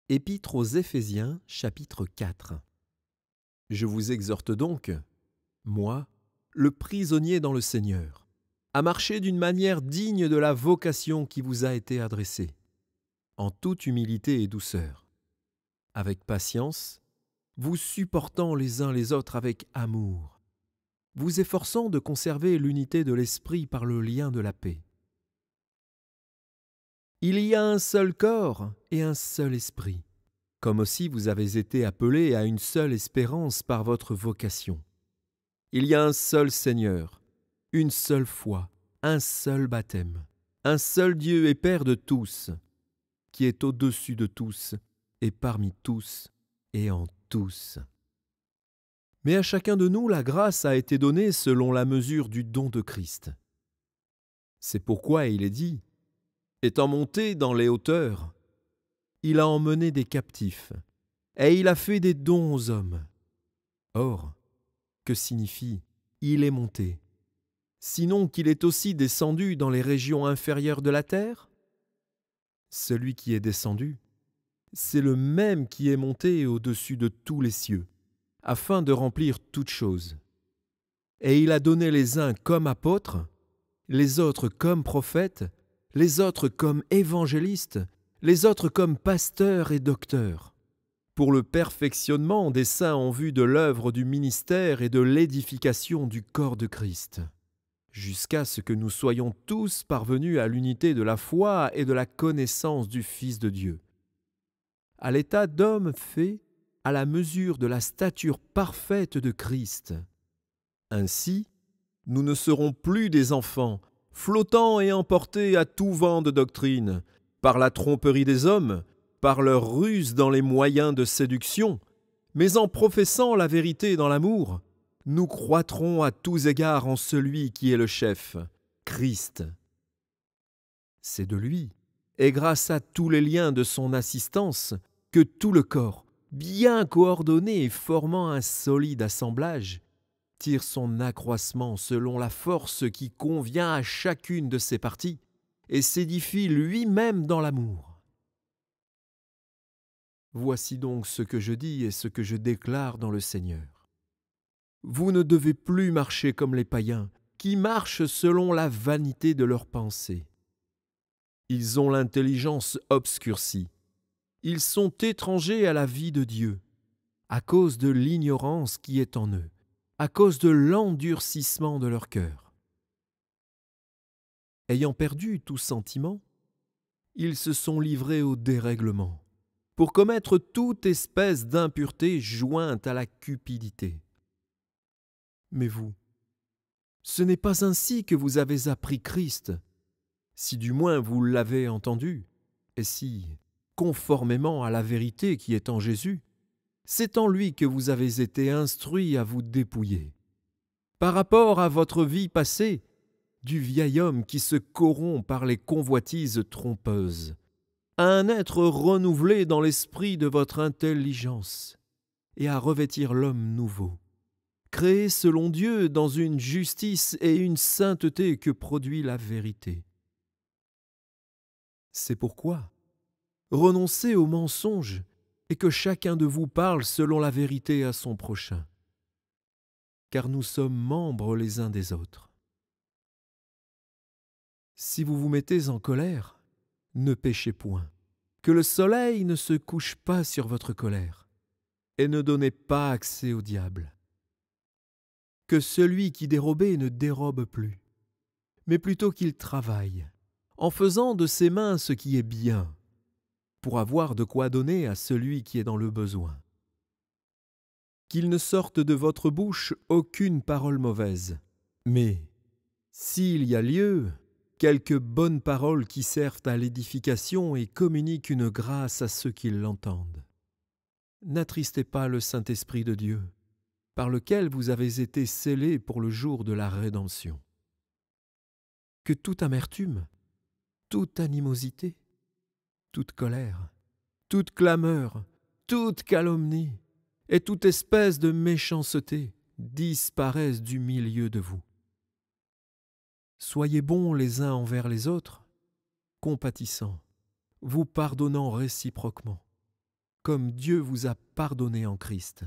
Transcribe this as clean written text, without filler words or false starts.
Épître aux Éphésiens, chapitre 4. Je vous exhorte donc, moi, le prisonnier dans le Seigneur, à marcher d'une manière digne de la vocation qui vous a été adressée, en toute humilité et douceur, avec patience, vous supportant les uns les autres avec amour, vous efforçant de conserver l'unité de l'esprit par le lien de la paix. Il y a un seul corps et un seul esprit, comme aussi vous avez été appelés à une seule espérance par votre vocation. Il y a un seul Seigneur, une seule foi, un seul baptême, un seul Dieu et Père de tous, qui est au-dessus de tous et parmi tous et en tous. Mais à chacun de nous, la grâce a été donnée selon la mesure du don de Christ. C'est pourquoi il est dit, étant monté dans les hauteurs, il a emmené des captifs, et il a fait des dons aux hommes. Or, que signifie « il est monté » sinon qu'il est aussi descendu dans les régions inférieures de la terre? Celui qui est descendu, c'est le même qui est monté au-dessus de tous les cieux, afin de remplir toutes choses. Et il a donné les uns comme apôtres, les autres comme prophètes, les autres comme évangélistes, les autres comme pasteurs et docteurs, pour le perfectionnement des saints en vue de l'œuvre du ministère et de l'édification du corps de Christ, jusqu'à ce que nous soyons tous parvenus à l'unité de la foi et de la connaissance du Fils de Dieu, à l'état d'homme fait à la mesure de la stature parfaite de Christ. Ainsi, nous ne serons plus des enfants, flottant et emportés à tout vent de doctrine, par la tromperie des hommes, par leur ruse dans les moyens de séduction, mais en professant la vérité dans l'amour, nous croîtrons à tous égards en celui qui est le chef, Christ. C'est de lui, et grâce à tous les liens de son assistance, que tout le corps, bien coordonné et formant un solide assemblage, tire son accroissement selon la force qui convient à chacune de ses parties, et s'édifie lui-même dans l'amour. Voici donc ce que je dis et ce que je déclare dans le Seigneur. Vous ne devez plus marcher comme les païens, qui marchent selon la vanité de leurs pensées. Ils ont l'intelligence obscurcie. Ils sont étrangers à la vie de Dieu, à cause de l'ignorance qui est en eux, à cause de l'endurcissement de leur cœur. Ayant perdu tout sentiment, ils se sont livrés au dérèglement, pour commettre toute espèce d'impureté jointe à la cupidité. Mais vous, ce n'est pas ainsi que vous avez appris Christ, si du moins vous l'avez entendu, et si, conformément à la vérité qui est en Jésus, c'est en lui que vous avez été instruits à vous dépouiller. Par rapport à votre vie passée, du vieil homme qui se corrompt par les convoitises trompeuses, à un être renouvelé dans l'esprit de votre intelligence, et à revêtir l'homme nouveau, créé selon Dieu dans une justice et une sainteté que produit la vérité. C'est pourquoi, renoncez aux mensonges et que chacun de vous parle selon la vérité à son prochain, car nous sommes membres les uns des autres. Si vous vous mettez en colère, ne péchez point, que le soleil ne se couche pas sur votre colère, et ne donnez pas accès au diable. Que celui qui dérobait ne dérobe plus, mais plutôt qu'il travaille, en faisant de ses mains ce qui est bien, pour avoir de quoi donner à celui qui est dans le besoin. Qu'il ne sorte de votre bouche aucune parole mauvaise, mais, s'il y a lieu, quelques bonnes paroles qui servent à l'édification et communiquent une grâce à ceux qui l'entendent. N'attristez pas le Saint-Esprit de Dieu, par lequel vous avez été scellés pour le jour de la rédemption. Que toute amertume, toute animosité, toute colère, toute clameur, toute calomnie et toute espèce de méchanceté disparaissent du milieu de vous. Soyez bons les uns envers les autres, compatissants, vous pardonnant réciproquement, comme Dieu vous a pardonné en Christ.